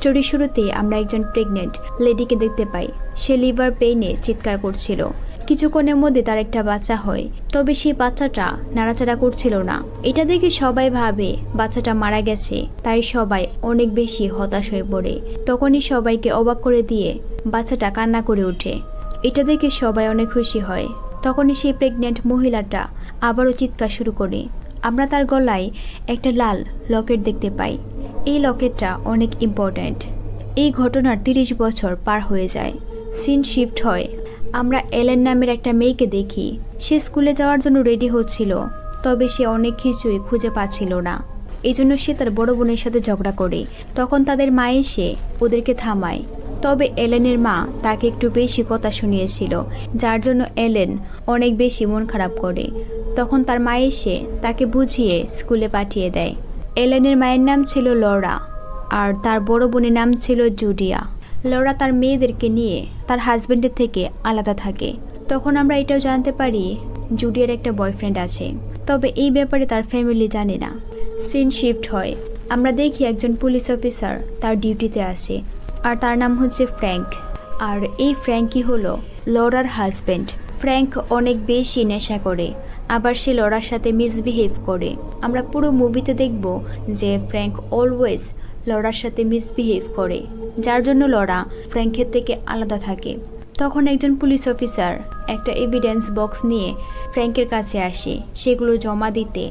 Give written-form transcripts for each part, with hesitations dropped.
Story শুরুতে আমরা একজন প্রেগনেন্ট লেডিকে দেখতে পাই। সে লিভার পেইনে চিৎকার করছিল। কিছুক্ষণের মধ্যে তার একটা বাচ্চা হয়, তবে সেই বাচ্চাটা নাড়াচাড়া করছিল না। এটা দেখে সবাই ভাবে বাচ্চাটা মারা গেছে, তাই সবাই অনেক বেশি হতাশ হয়ে পড়ে। তখনই সবাইকে অবাক করে দিয়ে বাচ্চাটা কান্না করে ওঠে। এটা দেখে সবাই অনেক খুশি হয়। তখনই সেই প্রেগনেন্ট মহিলাটা আবারও চিৎকার শুরু করে। আমরা তার গলায় একটা লাল লকেট দেখতে পাই। এই লকেটটা অনেক ইম্পর্ট্যান্ট। এই ঘটনার 30 বছর পার হয়ে যায়। সিন শিফট হয়। আমরা এলেন নামের একটা মেয়েকে দেখি। সে স্কুলে যাওয়ার জন্য রেডি হচ্ছিল, তবে সে অনেক কিছুই খুঁজে পাচ্ছিল না। এই জন্য সে তার বড় বোনের সাথে ঝগড়া করে। তখন তাদের মা এসে ওদেরকে থামায়। তবে এলেনের মা তাকে একটু বেশি কথা শুনিয়েছিল, যার জন্য এলেন অনেক বেশি মন খারাপ করে। তখন তার মা এসে তাকে বুঝিয়ে স্কুলে পাঠিয়ে দেয়। এলেনের মায়ের নাম ছিল লরা, আর তার বড় বোনের নাম ছিল জুডিয়া। লরা তার মেয়েদেরকে নিয়ে তার হাজবেন্ডের থেকে আলাদা থাকে। তখন আমরা এটাও জানতে পারি জুডিয়ার একটা বয়ফ্রেন্ড আছে, তবে এই ব্যাপারে তার ফ্যামিলি জানে না। সিন শিফট হয়। আমরা দেখি একজন পুলিশ অফিসার তার ডিউটিতে আসে, আর তার নাম হচ্ছে ফ্র্যাঙ্ক। আর এই ফ্র্যাঙ্কই হলো লরার হাজবেন্ড। ফ্র্যাঙ্ক অনেক বেশি নেশা করে, আবার সে লরার সাথে মিসবিহেভ করে। আমরা পুরো মুভিতে দেখব যে ফ্র্যাঙ্ক অলওয়েজ লরার সাথে মিসবিহেভ করে, যার জন্য লরা ফ্র্যাঙ্কের থেকে আলাদা থাকে। তখন একজন পুলিশ অফিসার একটা এভিডেন্স বক্স নিয়ে ফ্র্যাঙ্কের কাছে আসে সেগুলো জমা দিতে।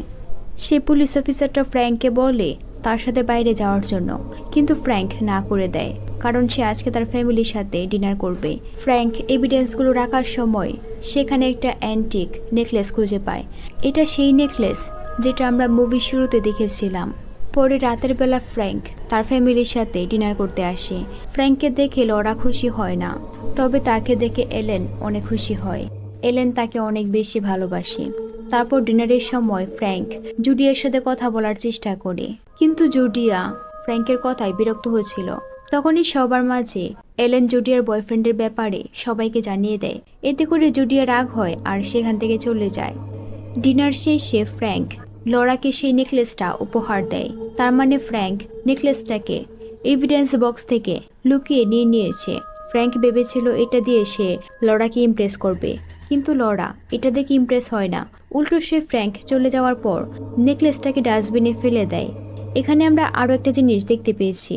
সে পুলিশ অফিসারটা ফ্র্যাঙ্ককে বলে তার সাথে বাইরে যাওয়ার জন্য, কিন্তু ফ্র্যাঙ্ক না করে দেয়, কারণ সে আজকে তার ফ্যামিলির সাথে ডিনার করবে। ফ্র্যাঙ্ক এভিডেন্সগুলো রাখার সময় সেখানে একটা অ্যান্টিক নেকলেস খুঁজে পায়। এটা সেই নেকলেস যেটা আমরা মুভির শুরুতে দেখেছিলাম। পরে রাতের বেলা ফ্র্যাঙ্ক তার ফ্যামিলির সাথে ডিনার করতে আসে। ফ্র্যাঙ্ককে দেখে লরা খুশি হয় না, তবে তাকে দেখে এলেন অনেক খুশি হয়। এলেন তাকে অনেক বেশি ভালোবাসে। তারপর ডিনারের সময় ফ্র্যাঙ্ক জুডিয়ার সাথে কথা বলার চেষ্টা করে, কিন্তু জুডিয়া ফ্র্যাঙ্কের কথায় বিরক্ত হয়েছিল। তখনই সবার মাঝে এলেন জুডিয়ার বয়ফ্রেন্ডের ব্যাপারে সবাইকে জানিয়ে দেয়। এতে করে জুডিয়া রাগ হয় আর সেখান থেকে চলে যায়। ডিনার শেষে ফ্র্যাঙ্ক লরাকে সেই নেকলেসটা উপহার দেয়। তার মানে ফ্র্যাঙ্ক নেকলেসটাকে এভিডেন্স বক্স থেকে লুকিয়ে নিয়েছে। ফ্র্যাঙ্ক ভেবেছিল এটা দিয়ে সে লরাকে ইমপ্রেস করবে, কিন্তু লরা এটা দেখে ইমপ্রেস হয় না। উল্টো সে ফ্র্যাঙ্ক চলে যাওয়ার পর নেকলেসটাকে ডাস্টবিনে ফেলে দেয়। এখানে আমরা আরও একটা জিনিস দেখতে পেয়েছি,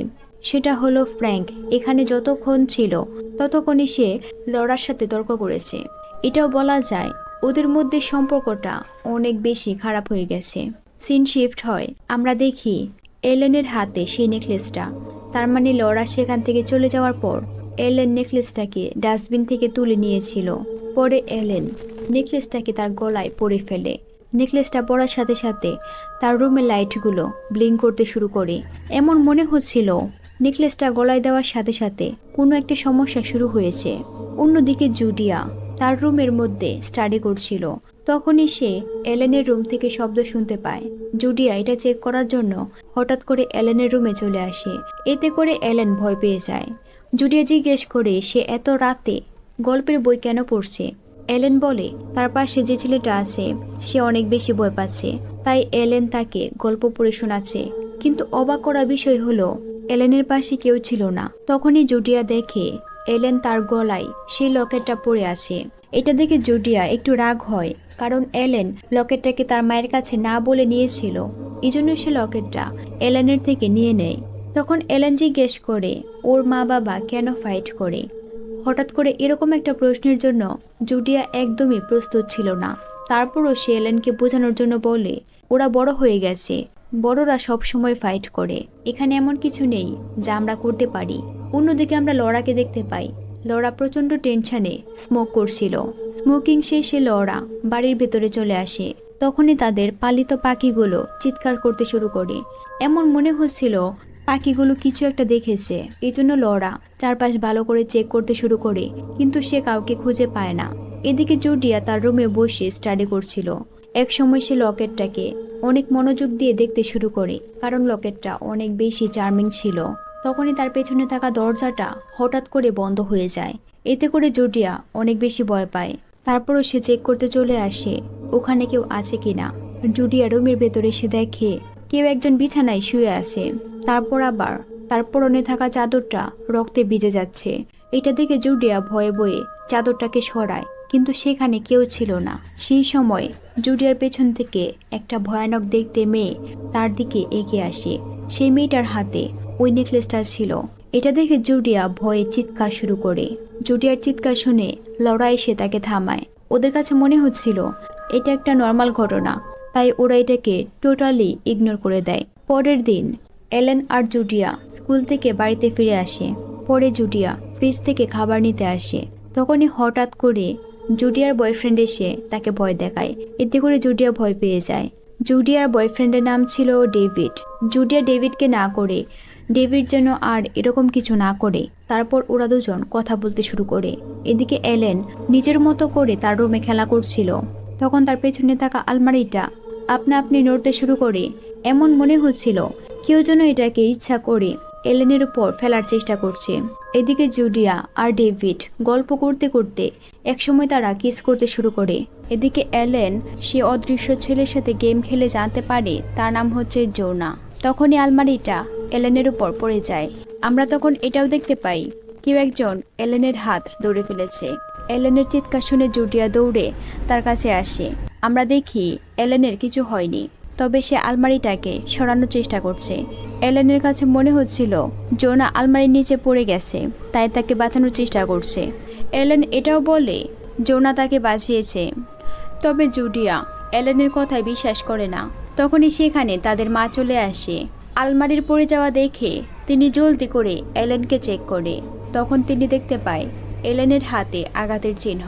সেটা হলো ফ্র্যাঙ্ক এখানে যতক্ষণ ছিল ততক্ষণই সে লরার সাথে তর্ক করেছে। এটাও বলা যায় ওদের মধ্যে সম্পর্কটা অনেক বেশি খারাপ হয়ে গেছে। সিন শিফট হয়। আমরা দেখি এলেনের হাতে সেই নেকলেসটা। তার মানে লরা সেখান থেকে চলে যাওয়ার পর এলেন নেকলেসটাকে ডাস্টবিন থেকে তুলে নিয়েছিল। পরে এলেন নেকলেসটাকে তার গলায় পরে ফেলে। নেকলেসটা পরার সাথে সাথে তার রুমের লাইটগুলো ব্লিঙ্ক করতে শুরু করে। এমন মনে হচ্ছিল নেকলেসটা গলায় দেওয়ার সাথে সাথে কোনো একটা সমস্যা শুরু হয়েছে। অন্যদিকে জুডিয়া তার রুমের মধ্যে স্টাডি করছিল। তখনই সে এলেনের রুম থেকে শব্দ শুনতে পায়। জুডিয়া এটা চেক করার জন্য হঠাৎ করে এলেনের রুমে চলে আসে। এতে করে এলেন ভয় পেয়ে যায়। জুডিয়া জিজ্ঞেস করে সে এত রাতে গল্পের বই কেন পড়ছে। এলেন বলে তার পাশে যে ছেলেটা আছে সে অনেক বেশি ভয় পাচ্ছে, তাই এলেন তাকে গল্প পড়ে শোনাচ্ছে। কিন্তু অবাক করা বিষয় হলো এলেনের পাশে কেউ ছিল না। তখনই জুডিয়া দেখে এলেন তার গলায় সেই লকেটটা পরে আছে। এটা দেখে জুডিয়া একটু রাগ হয়, কারণ এলেন লকেটটাকে তার মায়ের কাছে না বলে নিয়েছিল। এই জন্য সে লকেটটা এলেনের থেকে নিয়ে নেয়। তখন এলেন জিজ্ঞেস করে ওর মা বাবা কেন ফাইট করে। হঠাৎ করে এরকম একটা প্রশ্নের জন্য জুডিয়া একদমই প্রস্তুত ছিল না। তারপরও সে এলেনকে বোঝানোর জন্য বলে ওরা বড় হয়ে গেছে, বড়রা সব সময় ফাইট করে, এখানে এমন কিছু নেই যা আমরা করতে পারি। অন্যদিকে আমরা লরাকে দেখতে পাই। লরা প্রচন্ড টেনশনে স্মোক করছিল। স্মোকিং শেষে লরা বাড়ির ভেতরে চলে আসে। তখনই তাদের পালিত পাখিগুলো চিৎকার করতে শুরু করে। এমন মনে হচ্ছিল পাখিগুলো কিছু একটা দেখেছে। এই জন্য লরা চারপাশ ভালো করে চেক করতে শুরু করে, কিন্তু সে কাউকে খুঁজে পায় না। এদিকে জুডিয়া তার রুমে বসে স্টাডি করছিল। এক সময় সে লকেটটাকে অনেক মনোযোগ দিয়ে দেখতে শুরু করে, কারণ লকেটটা অনেক বেশি চার্মিং ছিল। তখনই তার পেছনে থাকা দরজাটা হঠাৎ করে বন্ধ হয়ে যায়। এতে করে জুডিয়া অনেক বেশি ভয় পায়। তারপরও সে চেক করতে চলে আসে ওখানে কেউ আছে কিনা। জুডিয়া রুমের ভেতরে সে দেখে কেউ একজন বিছানায় শুয়ে আছে। তারপর আবার তার পরনে থাকা চাদরটা রক্তে ভিজে যাচ্ছে। এটা দেখে জুডিয়া ভয়ে ভয়ে চাদরটাকে সরায়, কিন্তু সেখানে কেউ ছিল না। সেই সময় জুডিয়ার পেছন থেকে একটা ভয়ানক দেখতে মেয়ে তার দিকে এগিয়ে আসে। সেই মেয়েটার হাতে ওই নেকলেসটা ছিল। এটা দেখে জুডিয়া ভয়ে চিৎকার শুরু করে। জুডিয়ার চিৎকার শুনে লরা এসে তাকে থামায়। ওদের কাছে মনে হচ্ছিল এটা একটা নর্মাল ঘটনা, তাই ওরা এটাকে টোটালি ইগনোর করে দেয়। পরের দিন এলেন আর জুডিয়া স্কুল থেকে বাড়িতে ফিরে আসে। পরে জুডিয়া ফ্রিজ থেকে খাবার নিতে আসে। তখনই হঠাৎ করে জুডিয়ার বয়ফ্রেন্ড এসে তাকে ভয় দেখায়। এতে করে জুডিয়া ভয় পেয়ে যায়। জুডিয়ার বয়ফ্রেন্ডের নাম ছিল ডেভিড। জুডিয়া ডেভিডকে না করে ডেভিড যেন আর এরকম কিছু না করে। তারপর ওরা দুজন কথা বলতে শুরু করে। এদিকে এলেন নিজের মতো করে তার রুমে খেলা করছিল। তখন তার পেছনে থাকা আলমারিটা আপনা আপনি নড়তে শুরু করে। এমন মনে হচ্ছিল কেউ যেন এটাকে ইচ্ছা করে এলেনের উপর ফেলার চেষ্টা করছে। এদিকে জুডিয়া আর ডেভিড গল্প করতে করতে একসময় তারা কিস করতে শুরু করে। এদিকে এলেন সে অদৃশ্য ছেলের সাথে গেম খেলে জানতে পারে তার নাম হচ্ছে জোনা। তখনই আলমারিটা এলেনের উপর পড়ে যায়। আমরা তখন এটাও দেখতে পাই কেউ একজন এলেনের হাত ধরে ফেলেছে। এলেনের চিৎকার শুনে জুডিয়া দৌড়ে তার কাছে আসে। আমরা দেখি এলেনের কিছু হয়নি, তবে সে আলমারিটাকে সরানোর চেষ্টা করছে। এলেনের কাছে মনে হচ্ছিল জোনা আলমারির নিচে পড়ে গেছে, তাই তাকে বাঁচানোর চেষ্টা করছে। এলেন এটাও বলে জোনা তাকে বাঁচিয়েছে, তবে জুডিয়া এলেনের কথায় বিশ্বাস করে না। তখনই সেখানে তাদের মা চলে আসে। আলমারির পড়ে যাওয়া দেখে তিনি জলদি করে এলেনকে চেক করে। তখন তিনি দেখতে পায় এলেনের হাতে আঘাতের চিহ্ন।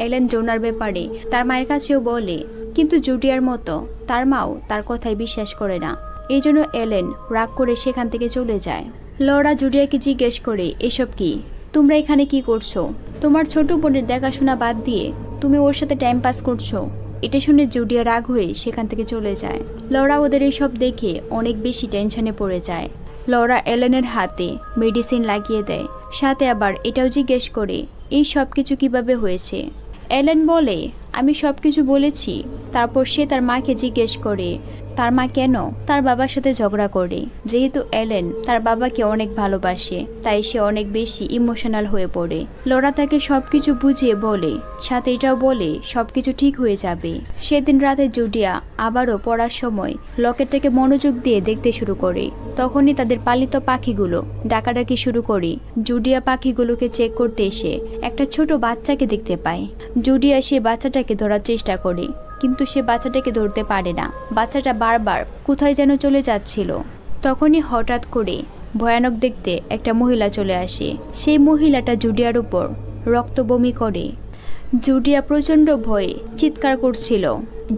এলেন জোনার ব্যাপারে তার মায়ের কাছেও বলে, কিন্তু জুডিয়ার মতো তার মাও তার কথায় বিশ্বাস করে না। এই জন্য এলেন রাগ করে সেখান থেকে চলে যায়। লরা জুডিয়াকে জিজ্ঞেস করে, এসব কি? তোমরা এখানে কি করছো? তোমার ছোট বোনের দেখাশোনা বাদ দিয়ে তুমি ওর সাথে টাইম পাস করছো? এটা শুনে জুডিয়া রাগ হয়ে সেখান থেকে চলে যায়। লরা ওদের এইসব দেখে অনেক বেশি টেনশনে পড়ে যায়। লরা এলেনের হাতে মেডিসিন লাগিয়ে দেয়, সাথে আবার এটাও জিজ্ঞেস করে এই সব কিছু কিভাবে হয়েছে। এলেন বলে, আমি সব কিছু বলেছি। তারপর সে তার মাকে জিজ্ঞেস করে তার মা কেন তার বাবার সাথে ঝগড়া করে। যেহেতু এলেন তার বাবাকে অনেক ভালোবাসে, তাই সে অনেক বেশি ইমোশনাল হয়ে পড়ে। লরা তাকে সবকিছু বুঝিয়ে বলে, সাথে এটাও বলে সবকিছু ঠিক হয়ে যাবে। সেদিন রাতে জুডিয়া আবারও পড়ার সময় লকেটটাকে মনোযোগ দিয়ে দেখতে শুরু করে। তখনই তাদের পালিত পাখিগুলো ডাকাডাকি শুরু করে। জুডিয়া পাখিগুলোকে চেক করতে এসে একটা ছোট বাচ্চাকে দেখতে পায়। জুডিয়া সে বাচ্চাটাকে ধরার চেষ্টা করে, কিন্তু সে বাচ্চাটাকে ধরতে পারে না। বাচ্চাটা বারবার কোথায় যেন চলে যাচ্ছিল। তখনই হঠাৎ করে ভয়ানক দেখতে একটা মহিলা চলে আসে। সেই মহিলাটা জুডিয়ার উপর রক্ত বমি করে। জুডিয়া প্রচণ্ড ভয়ে চিৎকার করছিল।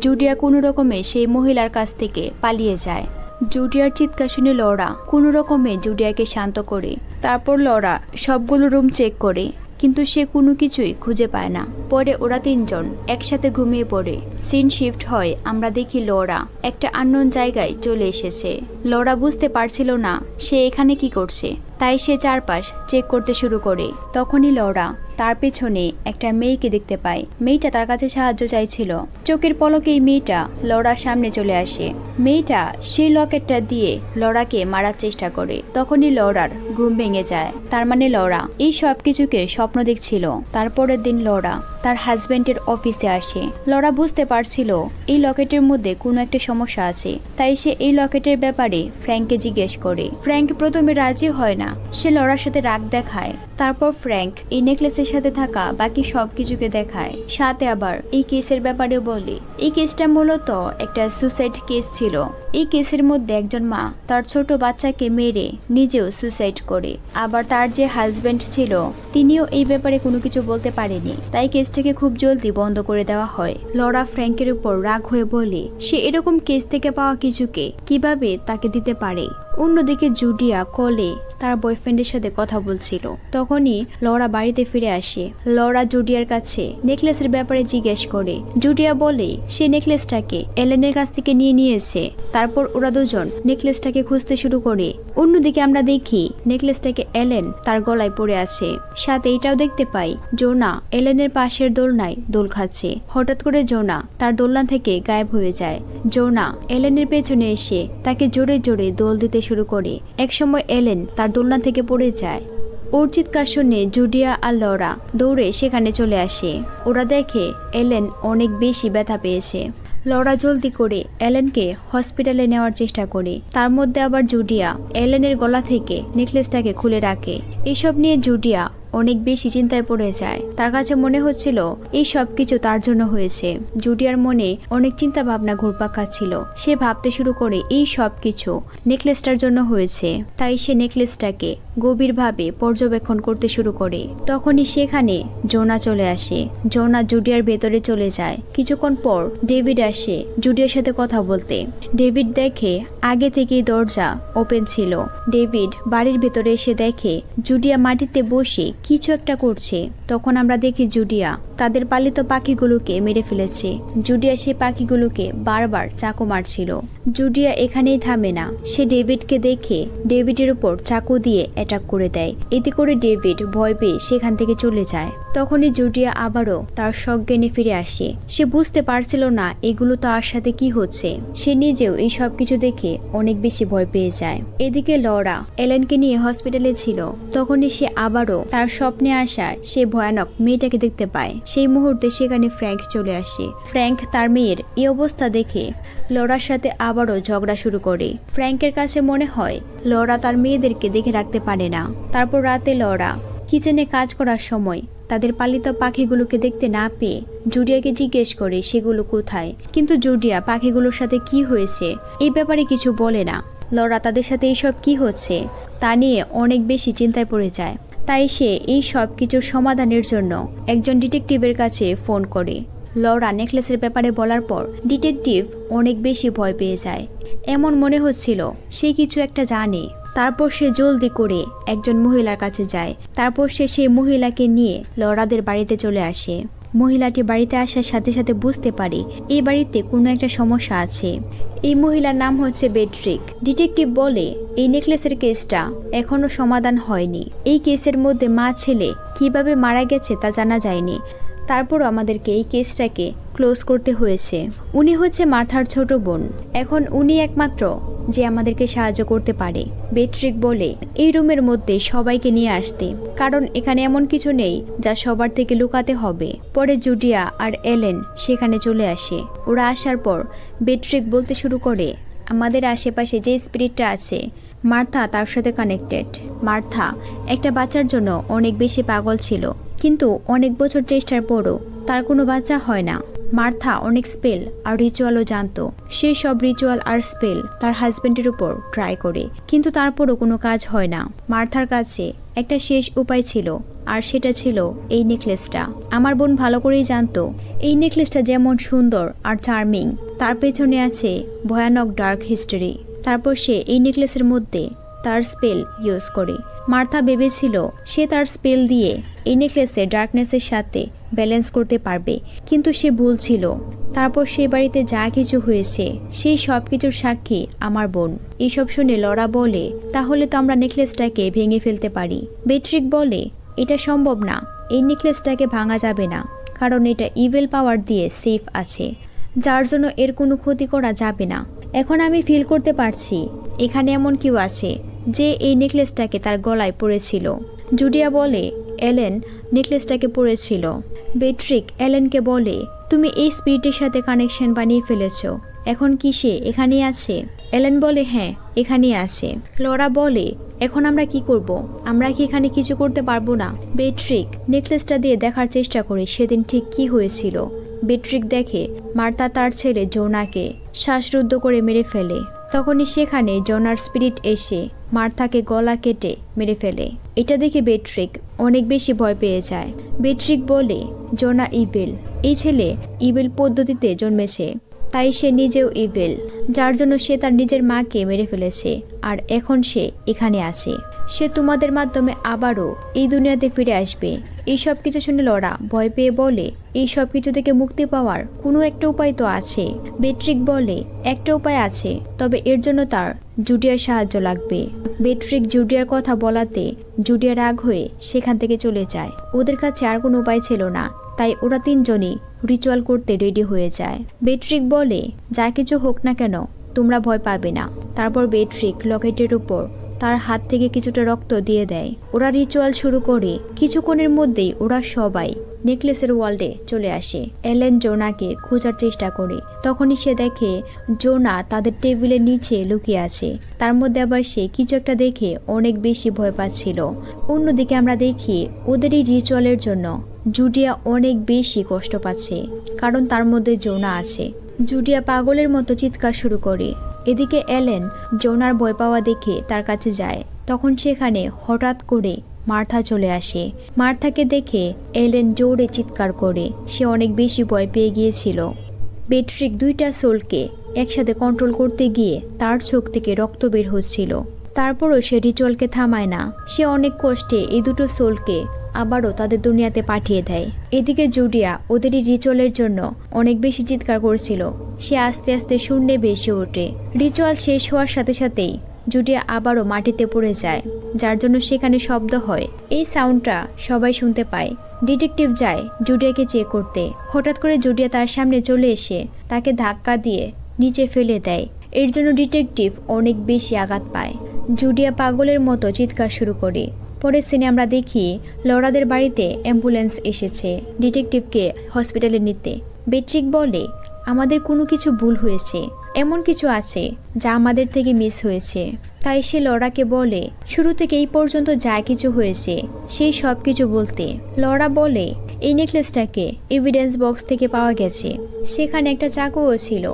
জুডিয়া কোনো রকমে সেই মহিলার কাছ থেকে পালিয়ে যায়। জুডিয়ার চিৎকার শুনে লরা কোনো রকমে জুডিয়াকে শান্ত করে। তারপর লরা সবগুলো রুম চেক করে, কিন্তু সে কোনো কিছুই খুঁজে পায় না। পরে ওরা তিনজন একসাথে ঘুমিয়ে পড়ে। সিন শিফট হয়। আমরা দেখি লরা একটা আননোন জায়গায় চলে এসেছে। লরা বুঝতে পারছিল না সে এখানে কি করছে, তাই সে চারপাশ চেক করতে শুরু করে। তখনই লরা তার পেছনে একটা মেয়েকে দেখতে পায়। মেয়েটা তার কাছে সাহায্য চাইছিল। চোখের পলকেই মেয়েটা লরার সামনে চলে আসে। মেয়েটা সেই লকেটটা দিয়ে লরাকে মারার চেষ্টা করে। তখনই লরার ঘুম ভেঙে যায়। তার মানে লরা এই সব কিছুকে স্বপ্ন দেখছিল। তারপরের দিন লরা তার হাজবেন্ডের অফিসে আসে। লরা বুঝতে পারছিল এই লকেটের মধ্যে কোনো একটা সমস্যা আছে, তাই সে এই লকেটের ব্যাপারে ফ্র্যাঙ্ককে জিজ্ঞেস করে। ফ্র্যাঙ্ক প্রথমে রাজি হয় না, সে লরার সাথে রাগ দেখায়। তারপর ফ্র্যাঙ্ক এই নেকলেসের সাথে থাকা বাকি সবকিছুকে দেখায়, সাথে আবার এই কেসের ব্যাপারেও বলে। এই কেসটা মূলত একটা সুসাইড কেস ছিল। এই কেসের মধ্যে একজন মা তার ছোট বাচ্চাকে মেরে নিজেও সুসাইড করে। আবার তার যে হাজবেন্ড ছিল তিনিও এই ব্যাপারে কোনো কিছু বলতে পারেনি, তাই কেসটাকে খুব জলদি বন্ধ করে দেওয়া হয়। লরা ফ্র্যাঙ্কের উপর রাগ হয়ে বলে সে এরকম কেস থেকে পাওয়া কিছুকে কিভাবে তাকে দিতে পারে। অন্যদিকে জুডিয়া কলে তার বয়ফ্রেন্ডের সাথে কথা বলছিল। তখনই লরা বাড়িতে ফিরে আসে। লরা জুডিয়ার কাছে নেকলেসের ব্যাপারে জিজ্ঞেস করে। জুডিয়া বলে সে নেকলেসটাকে এলেনের কাছ থেকে নিয়েছে। তারপর ওরা দুজন নেকলেসটাকে খুঁজতে শুরু করে। অন্যদিকে আমরা দেখি নেকলেসটাকে এলেন তার গলায় পড়ে আছে। সাথে এটাও দেখতে পাই জোনা এলেনের পাশের দোলনায় দোল খাচ্ছে। হঠাৎ করে জোনা তার দোলনা থেকে গায়েব হয়ে যায়। জোনা এলেনের পেছনে এসে তাকে জোরে জোরে দোল দিতে শুরু করে। একসময় এলেন তার দোলনা থেকে পড়ে যায়। ওর চিৎকার শুনে জুডিয়া আর লরা দৌড়ে সেখানে চলে আসে। ওরা দেখে এলেন অনেক বেশি ব্যথা পেয়েছে। লরা জলদি করে এলেনকে হসপিটালে নেওয়ার চেষ্টা করে। তার মধ্যে আবার জুডিয়া এলেনের গলা থেকে নেকলেসটাকে খুলে রাখে। এসব নিয়ে জুডিয়া অনেক বেশি চিন্তায় পড়ে যায়। তার কাছে মনে হচ্ছিল এই সব কিছু তার জন্য হয়েছে। জুডিয়ার মনে অনেক চিন্তা ভাবনা ঘুরপাক খাচ্ছিল। সে ভাবতে শুরু করে এই সব কিছু নেকলেসটার জন্য হয়েছে। তাই সে নেকলেসটাকে গভীরভাবে পর্যবেক্ষণ করতে শুরু করে। তখনই সেখানে জোনা চলে আসে। জোনা জুডিয়ার ভেতরে চলে যায়। কিছুক্ষণ পর ডেভিড আসে জুডিয়ার সাথে কথা বলতে। ডেভিড দেখে আগে থেকেই দরজা ওপেন ছিল। ডেভিড বাড়ির ভেতরে এসে দেখে জুডিয়া মাটিতে বসে কিছু একটা করছে। তখন আমরা দেখি জুডিয়া তাদের পালিত পাখিগুলোকে মেরে ফেলেছে। জুডিয়া সেই পাখিগুলোকে বারবার চাকু মারছিল। জুডিয়া এখানেই থামে না। সে ডেভিডকে দেখে ডেভিডের উপর চাকু দিয়ে অ্যাটাক করে দেয়। এতে করে ডেভিড ভয় পেয়ে সেখান থেকে চলে যায়। তখনই জুডিয়া আবারও তার সজ্ঞানে ফিরে আসে। সে বুঝতে পারছিল না এগুলো তার সাথে কি হচ্ছে। সে নিজেও এই সব কিছু দেখে অনেক বেশি ভয় পেয়ে যায়। এদিকে লরা এলেনকে নিয়ে হসপিটালে ছিল। তখনই সে আবারও তার স্বপ্নে আসা সে ভয়ানক মেয়েটাকে দেখতে পায়। সেই মুহূর্তে সেখানে ফ্র্যাঙ্ক চলে আসে। ফ্র্যাঙ্ক তার মেয়ের এই অবস্থা দেখে লরার সাথে আবারও ঝগড়া শুরু করে। ফ্র্যাঙ্কের কাছে মনে হয় লরা তার মেয়েদেরকে দেখে রাখতে পারে না। তারপর রাতে লরা কিচেনে কাজ করার সময় তাদের পালিত পাখিগুলোকে দেখতে না পেয়ে জুডিয়াকে জিজ্ঞেস করে সেগুলো কোথায়। কিন্তু জুডিয়া পাখিগুলোর সাথে কি হয়েছে এই ব্যাপারে কিছু বলে না। লরা তাদের সাথে এইসব কি হচ্ছে তা নিয়ে অনেক বেশি চিন্তায় পড়ে যায়। তাই সে এই সব কিছুর সমাধানের জন্য একজন ডিটেকটিভের কাছে ফোন করে। লরা নেকলেসের ব্যাপারে বলার পর ডিটেকটিভ অনেক বেশি ভয় পেয়ে যায়। এমন মনে হচ্ছিল সে কিছু একটা জানে। তারপর সে জলদি করে একজন মহিলার কাছে যায়। তারপর সে সেই মহিলাকে নিয়ে লরাদের বাড়িতে চলে আসে। মহিলাটি বাড়িতে আসার সাথে সাথে বুঝতে পারে এই বাড়িতে কোনো একটা সমস্যা আছে। এই মহিলার নাম হচ্ছে বেট্রিক। ডিটেকটিভ বলে এই নেকলেসের কেসটা এখনো সমাধান হয়নি। এই কেসের মধ্যে মা ছেলে কিভাবে মারা গেছে তা জানা যায়নি। তারপরও আমাদেরকে এই কেসটাকে ক্লোজ করতে হয়েছে। উনি হচ্ছে মার্থার ছোট বোন। এখন উনি একমাত্র যে আমাদেরকে সাহায্য করতে পারে। বেট্রিক বলে এই রুমের মধ্যে সবাইকে নিয়ে আসতে, কারণ এখানে এমন কিছু নেই যা সবার থেকে লুকাতে হবে। পরে জুডিয়া আর এলেন সেখানে চলে আসে। ওরা আসার পর বেট্রিক বলতে শুরু করে আমাদের আশেপাশে যে স্পিরিটটা আছে মার্থা তার সাথে কানেক্টেড। মার্থা একটা বাচ্চার জন্য অনেক বেশি পাগল ছিল, কিন্তু অনেক বছর চেষ্টার পরও তার কোনো বাচ্চা হয় না। মার্থা অনেক স্পেল আর রিচুয়ালও জানতো। সে সব রিচুয়াল আর স্পেল তার হাজবেন্ডের উপর ট্রাই করে, কিন্তু তারপরও কোনো কাজ হয় না। মার্থার কাছে একটা শেষ উপায় ছিল, আর সেটা ছিল এই নেকলেসটা। আমার বোন ভালো করেই জানতো এই নেকলেসটা যেমন সুন্দর আর চার্মিং, তার পেছনে আছে ভয়ানক ডার্ক হিস্টোরি। তারপর সে এই নেকলেসের মধ্যে তার স্পেল ইউজ করে। মার্থা ভেবেছিল সে তার স্পেল দিয়ে এই নেকলেসের ডার্কনেসের সাথে ব্যালেন্স করতে পারবে, কিন্তু সে ভুল ছিল। তারপর সে বাড়িতে যা কিছু হয়েছে সেই সব কিছুর সাক্ষী আমার বোন। এইসব শুনে লরা বলে তাহলে তো আমরা নেকলেসটাকে ভেঙে ফেলতে পারি। বেট্রিক বলে এটা সম্ভব না, এই নেকলেসটাকে ভাঙা যাবে না, কারণ এটা ইভিল পাওয়ার দিয়ে সেফ আছে, যার জন্য এর কোনো ক্ষতি করা যাবে না। এখন আমি ফিল করতে পারছি এখানে এমন কেউ আছে যে এই নেকলেসটাকে তার গলায় পরেছিল। জুডিয়া বলে এলেন নেকলেসটাকে পরেছিল। বেট্রিক এলেনকে বলে তুমি এই স্পিরিটের সাথে কানেকশন বানিয়ে ফেলেছো, এখন কি সে এখানেই আছে? এলেন বলে হ্যাঁ এখানেই আছে। লরা বলে এখন আমরা কি করব? আমরা কি এখানে কিছু করতে পারবো না? বেট্রিক নেকলেসটা দিয়ে দেখার চেষ্টা করে সেদিন ঠিক কি হয়েছিল। বেট্রিক দেখে মার্থা তার ছেলে জোনাকে শ্বাসরুদ্ধ করে মেরে ফেলে। তখনই সেখানে জোনার স্পিরিট এসে মার্থাকে গলা কেটে মেরে ফেলে। এটা দেখে বেট্রিক অনেক বেশি ভয় পেয়ে যায়। বেট্রিক বলে জোনা ইভিল, এই ছেলে ইভিল পদ্ধতিতে জন্মেছে, তাই সে নিজেও ইভিল, যার জন্য সে তার নিজের মাকে মেরে ফেলেছে, আর এখন সে এখানে আছে। সে তোমাদের মাধ্যমে আবারও এই দুনিয়াতে ফিরে আসবে। এই সব কিছু শুনে লরা ভয় পেয়ে বলে এই সব কিছু থেকে মুক্তি পাওয়ার কোনো একটা উপায় তো আছে। বেট্রিক বলে একটা উপায় আছে, তবে এর জন্য তার জুডিয়ার সাহায্য লাগবে। বেট্রিক জুডিয়ার কথা বলাতে জুডিয়া রাগ হয়ে সেখান থেকে চলে যায়। ওদের কাছে আর কোনো উপায় ছিল না, তাই ওরা তিনজনই রিচুয়াল করতে রেডি হয়ে যায়। বেট্রিক বলে যা কিছু হোক না কেন তোমরা ভয় পাবে না। তারপর বেট্রিক লকেটের উপর তার হাত থেকে কিছুটা রক্ত দিয়ে দেয়। ওরা রিচুয়াল শুরু করে। কিছুক্ষণের মধ্যেই ওরা সবাই নেকলেসের ওয়ার্ল্ডে চলে আসে। এলেন জোনাকে খোঁজার চেষ্টা করে। তখনই সে দেখে জোনা তাদের টেবিলের নিচে লুকিয়ে আছে। তার মধ্যে আবার সে কিছু একটা দেখে অনেক বেশি ভয় পাচ্ছিল। অন্যদিকে আমরা দেখি ওদের এই রিচুয়ালের জন্য জুডিয়া অনেক বেশি কষ্ট পাচ্ছে, কারণ তার মধ্যে জোনা আছে। জুডিয়া পাগলের মতো চিৎকার শুরু করে। এদিকে এলেন জোনার ভয় পাওয়া দেখে তার কাছে যায়। তখন সেখানে হঠাৎ করে মার্থা চলে আসে। মার্থাকে দেখে এলেন জোরে চিৎকার করে। সে অনেক বেশি ভয় পেয়ে গিয়েছিল। বেট্রিক দুইটা সোলকে একসাথে কন্ট্রোল করতে গিয়ে তার চোখ থেকে রক্ত বের হচ্ছিল। তারপরও সে রিচুয়ালকে থামায় না। সে অনেক কষ্টে এই দুটো সোলকে আবারও তাদের দুনিয়াতে পাঠিয়ে দেয়। এদিকে জুডিয়া ওদেরই রিচুয়ালের জন্য অনেক বেশি চিৎকার করছিল। সে আস্তে আস্তে শূন্যে ভেসে ওঠে। রিচুয়াল শেষ হওয়ার সাথে সাথেই জুডিয়া আবারও মাটিতে পড়ে যায়, যার জন্য সেখানে শব্দ হয়। এই সাউন্ডটা সবাই শুনতে পায়। ডিটেকটিভ যায় জুডিয়াকে চেক করতে। হঠাৎ করে জুডিয়া তার সামনে চলে এসে তাকে ধাক্কা দিয়ে নিচে ফেলে দেয়। এর জন্য ডিটেকটিভ অনেক বেশি আঘাত পায়। জুডিয়া পাগলের মতো চিৎকার শুরু করে। পরের সিনে আমরা দেখি লরাদের বাড়িতে অ্যাম্বুলেন্স এসেছে ডিটেকটিভকে হসপিটালে নিতে। বেট্রিক বলে, আমাদের কোনো কিছু ভুল হয়েছে, এমন কিছু আছে যা আমাদের থেকে মিস হয়েছে। তাই সে লরাকে বলে শুরু থেকে এই পর্যন্ত যা কিছু হয়েছে সেই সব কিছু বলতে। লরা বলে এই নেকলেসটাকে এভিডেন্স বক্স থেকে পাওয়া গেছে, সেখানে একটা চাকুও ছিল।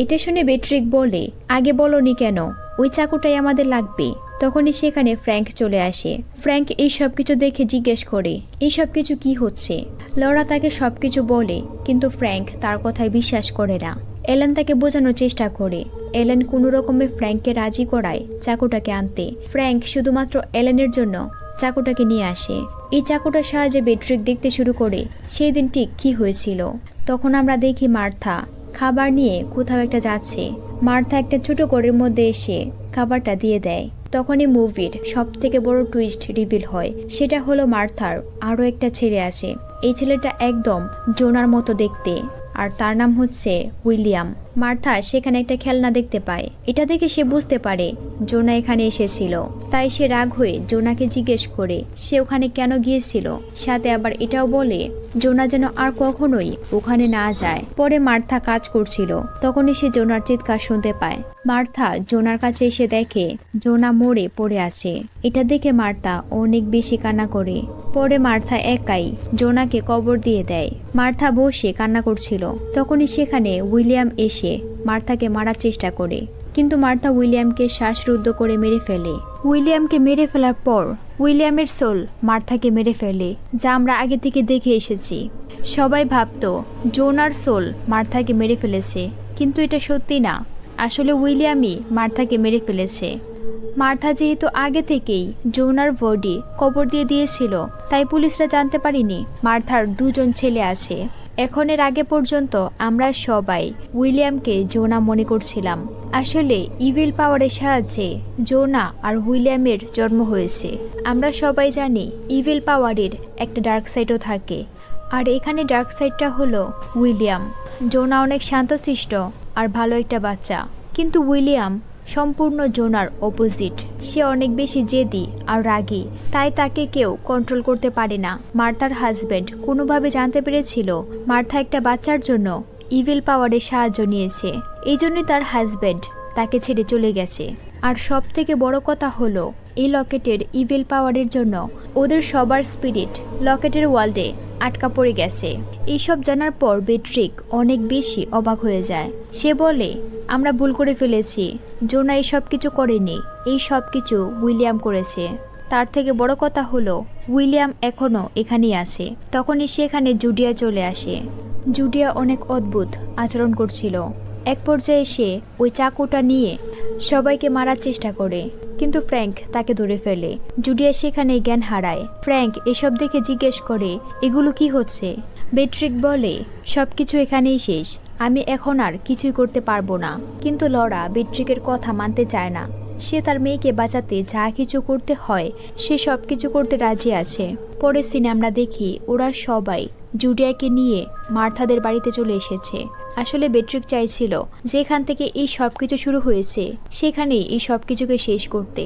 এটা শুনে বেট্রিক বলে, আগে বলনি কেন? ওই চাকুটাই আমাদের লাগবে। তখনই সেখানে ফ্র্যাঙ্ক চলে আসে। ফ্র্যাঙ্ক এই সব কিছু দেখে জিজ্ঞেস করে এই সব কিছু কি হচ্ছে। লরা তাকে সবকিছু বলে, কিন্তু ফ্র্যাঙ্ক তার কথায় বিশ্বাস করে না। এলেন তাকে বোঝানোর চেষ্টা করে। এলেন কোনো রকমে ফ্র্যাঙ্ককে রাজি করায় চাকুটাকে আনতে। ফ্র্যাঙ্ক শুধুমাত্র এলেনের জন্য চাকুটাকে নিয়ে আসে। এই চাকুটার সাহায্যে বেট্রিক দেখতে শুরু করে সেই দিন ঠিক কি হয়েছিল। তখন আমরা দেখি মার্থা খাবার নিয়ে কোথাও একটা যাচ্ছে। মার্থা একটা ছোট ঘরের মধ্যে এসে খাবারটা দিয়ে দেয়। তখনই মুভির সব থেকে বড় টুইস্ট রিভিল হয়। সেটা হলো মার্থার আরও একটা ছেলে আছে। এই ছেলেটা একদম জোনার মতো দেখতে, আর তার নাম হচ্ছে উইলিয়াম। মার্থা সেখানে একটা খেলনা দেখতে পায়। এটা দেখে সে বুঝতে পারে জোনা এখানে এসেছিল। তাই সে রাগ হয়ে জোনাকে জিজ্ঞেস করে সে ওখানে কেন গিয়েছিল। সাথে আবার এটাও বলে জোনা যেন আর কখনোই ওখানে না যায়। পরে মার্থা কাজ করছিল, তখনই সে জোনার চিৎকার শুনতে পায়। মার্থা জোনার কাছে এসে দেখে জোনা মরে পড়ে আছে। এটা দেখে মার্থা অনেক বেশি কান্না করে। পরে মার্থা একাই জোনাকে কবর দিয়ে দেয়। মার্থা বসে কান্না করছিল। তখনই সেখানে উইলিয়াম এসে মার্থাকে মারার চেষ্টা করে, কিন্তু মার্থা উইলিয়ামকে শ্বাসরুদ্ধ করে মেরে ফেলে। উইলিয়ামকে মেরে ফেলার পর উইলিয়ামের সোল মার্থাকে মেরে ফেলে, যা আমরা আগে থেকে দেখে এসেছি। সবাই ভাবতো জোনার সোল মার্থাকে মেরে ফেলেছে, কিন্তু এটা সত্যি না। আসলে উইলিয়ামই মার্থাকে মেরে ফেলেছে। মার্থা যেহেতু আগে থেকেই জোনার বডি কবর দিয়ে দিয়েছিল, তাই পুলিশরা জানতে পারেনি মার্থার দুজন ছেলে আছে। এখন এর আগে পর্যন্ত আমরা সবাই উইলিয়ামকে জোনা মনে করছিলাম। আসলে ইভিল পাওয়ারের সাহায্যে জোনা আর উইলিয়ামের জন্ম হয়েছে। আমরা সবাই জানি ইভিল পাওয়ারের একটা ডার্ক সাইডও থাকে, আর এখানে ডার্ক সাইডটা হলো উইলিয়াম। জোনা অনেক শান্তশিষ্ট আর ভালো একটা বাচ্চা, কিন্তু উইলিয়াম সম্পূর্ণ জোনার অপোজিট। সে অনেক বেশি জেদি আর রাগী, তাই তাকে কেউ কন্ট্রোল করতে পারে না। মার্থার হাজবেন্ড কোনোভাবে জানতে পেরেছিল মার্থা একটা বাচ্চার জন্য ইভিল পাওয়ারের সাহায্য নিয়েছে। এই জন্যই তার হাজবেন্ড তাকে ছেড়ে চলে গেছে। আর সব থেকে বড় কথা হলো এই লকেটের ইভিল পাওয়ারের জন্য ওদের সবার স্পিরিট লকেটের ওয়ার্ল্ডে আটকা পড়ে গেছে। এইসব জানার পর বেট্রিক অনেক বেশি অবাক হয়ে যায়। সে বলে, আমরা ভুল করে ফেলেছি, জোনা এই সব কিছু করেনি, এই সব কিছু উইলিয়াম করেছে। তার থেকে বড় কথা হলো উইলিয়াম এখনও এখানেই আছে। তখনই সেখানে জুডিয়া চলে আসে। জুডিয়া অনেক অদ্ভুত আচরণ করছিল। এক পর্যায়ে সে ওই চাকুটা নিয়ে সবাইকে মারার চেষ্টা করে, কিন্তু ফ্র্যাঙ্ক তাকে ধরে ফেলে। জুডিয়া সেখানে জ্ঞান হারায়। ফ্র্যাঙ্ক এসব দেখে জিজ্ঞেস করে এগুলো কি হচ্ছে। বেট্রিক বলে সবকিছু এখানেই শেষ, আমি এখন আর কিছুই করতে পারবো না। কিন্তু লরা বেট্রিকের কথা মানতে চায় না। সে তার মেয়েকে বাঁচাতে যা কিছু করতে হয় সে সব কিছু করতে রাজি আছে। পরের সিনে আমরা দেখি ওরা সবাই জুডিয়াকে নিয়ে মার্থাদের বাড়িতে চলে এসেছে। আসলে বেট্রিক চাইছিল যেখান থেকে এই সব কিছু শুরু হয়েছে সেখানেই এই সব কিছুকে শেষ করতে।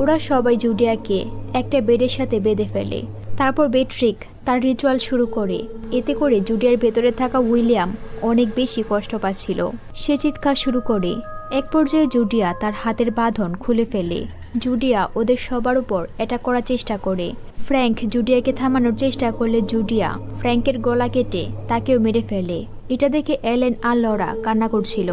ওরা সবাই জুডিয়াকে একটা বেডের সাথে বেঁধে ফেলে। তারপর বেট্রিক তার রিচুয়াল শুরু করে। এতে করে জুডিয়ার ভেতরে থাকা উইলিয়াম অনেক বেশি কষ্ট পাচ্ছিল। সে চিৎকার শুরু করে। এক পর্যায়ে জুডিয়া তার হাতের বাঁধন খুলে ফেলে। জুডিয়া ওদের সবার উপর অ্যাটাক করার চেষ্টা করে। ফ্র্যাঙ্ক জুডিয়াকে থামানোর চেষ্টা করলে জুডিয়া ফ্র্যাঙ্কের গলা কেটে তাকেও মেরে ফেলে। এটা দেখে এলেন আর লরা কান্না করছিল।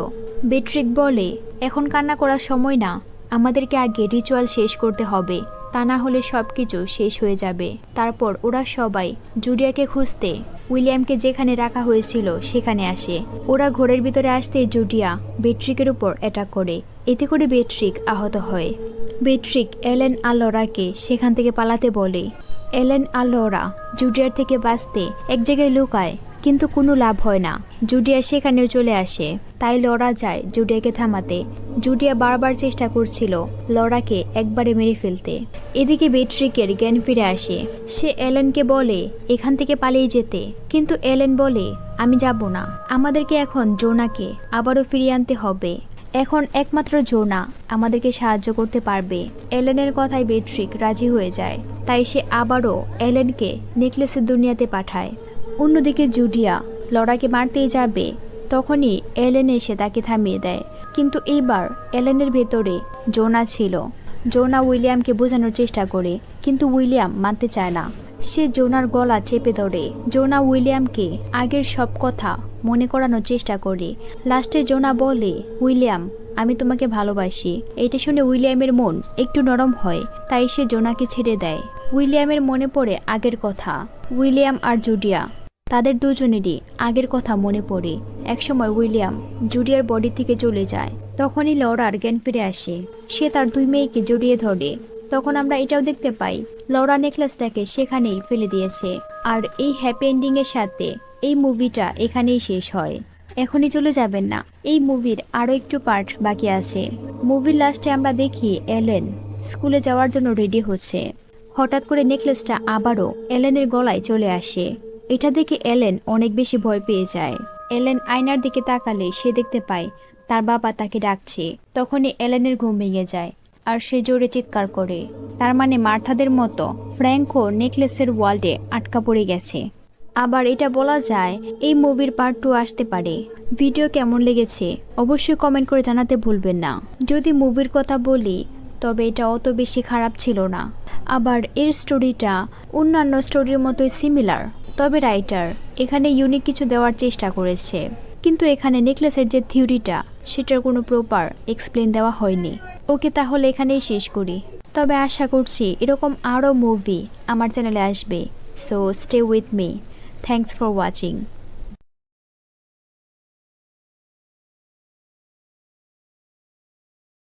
বেট্রিক বলে, এখন কান্না করার সময় না, আমাদেরকে আগে রিচুয়াল শেষ করতে হবে, তা না হলে সব কিছু শেষ হয়ে যাবে। তারপর ওরা সবাই জুডিয়াকে খুঁজতে উইলিয়ামকে যেখানে রাখা হয়েছিল সেখানে আসে। ওরা ঘরের ভিতরে আসতেই জুডিয়া বেট্রিকের উপর অ্যাটাক করে। এতে করে বেট্রিক আহত হয়। বেট্রিক এলেন আর লরাকে সেখান থেকে পালাতে বলে। এলেন আর লরা জুডিয়ার থেকে বাঁচতে এক জায়গায় লুকায়, কিন্তু কোনো লাভ হয় না। জুডিয়া সেখানেও চলে আসে। তাই লরা যায় জুডিয়াকে থামাতে। জুডিয়া বারবার চেষ্টা করছিল লরাকে একবারে মেরে ফেলতে। এদিকে বেট্রিকের জ্ঞান ফিরে আসে। সে এলেনকে বলে এখান থেকে পালিয়ে যেতে, কিন্তু এলেন বলে আমি যাব না, আমাদেরকে এখন জোনাকে আবারও ফিরিয়ে আনতে হবে। এখন একমাত্র জোনা আমাদেরকে সাহায্য করতে পারবে। এলেনের কথায় বেট্রিক রাজি হয়ে যায়। তাই সে আবারও এলেনকে নেকলেসের দুনিয়াতে পাঠায়। অন্যদিকে জুডিয়া লরাকে মারতেই যাবে, তখনই এলেন এসে তাকে থামিয়ে দেয়। কিন্তু এইবার এলেনের ভেতরে জোনা ছিল। জোনা উইলিয়ামকে বোঝানোর চেষ্টা করে, কিন্তু উইলিয়াম মানতে চায় না। সে জোনার গলা চেপে ধরে। জোনা উইলিয়ামকে আগের সব কথা মনে করানোর চেষ্টা করে। লাস্টে জোনা বলে, উইলিয়াম আমি তোমাকে ভালোবাসি। এটা শুনে উইলিয়ামের মন একটু নরম হয়, তাই সে জোনাকে ছেড়ে দেয়। উইলিয়ামের মনে পড়ে আগের কথা। উইলিয়াম আর জুডিয়া, তাদের দুজনেরই আগের কথা মনে পড়ে। একসময় উইলিয়াম জুডিয়ার বডি থেকে চলে যায়। তখনই লরার জ্ঞান ফিরে আসে। সে তার দুই মেয়েকে জড়িয়ে ধরে। তখন আমরা এটাও দেখতে পাই লরা নেকলেসটাকে সেখানেই ফেলে দিয়েছে। আর এই হ্যাপি এন্ডিং এর সাথে এই মুভিটা এখানেই শেষ হয়। এখনই চলে যাবেন না, এই মুভির আরও একটু পার্ট বাকি আছে। মুভির লাস্টে আমরা দেখি এলেন স্কুলে যাওয়ার জন্য রেডি হচ্ছে। হঠাৎ করে নেকলেসটা আবারও এলেনের গলায় চলে আসে। এটা দেখে এলেন অনেক বেশি ভয় পেয়ে যায়। এলেন আয়নার দিকে তাকালে সে দেখতে পায় তার বাবা তাকে ডাকছে। তখনই এলেনের ঘুম ভেঙে যায় আর সে জোরে চিৎকার করে। তার মানে মার্থাদের মতো ফ্র্যাঙ্কও নেকলেসের ওয়ার্ল্ডে আটকা পড়ে গেছে। আবার এটা বলা যায় এই মুভির পার্ট 2 আসতে পারে। ভিডিও কেমন লেগেছে অবশ্যই কমেন্ট করে জানাতে ভুলবেন না। যদি মুভির কথা বলি তবে এটা অত বেশি খারাপ ছিল না। আবার এর স্টোরিটা অন্যান্য স্টোরির মতোই সিমিলার, তবে রাইটার এখানে ইউনিক কিছু দেওয়ার চেষ্টা করেছে। কিন্তু এখানে নেকলেসের যে থিওরিটা সেটার কোনো প্রপার এক্সপ্লেন দেওয়া হয়নি। ওকে, তাহলে এখানেই শেষ করি। তবে আশা করছি এরকম আরও মুভি আমার চ্যানেলে আসবে। So stay with me. Thanks for watching.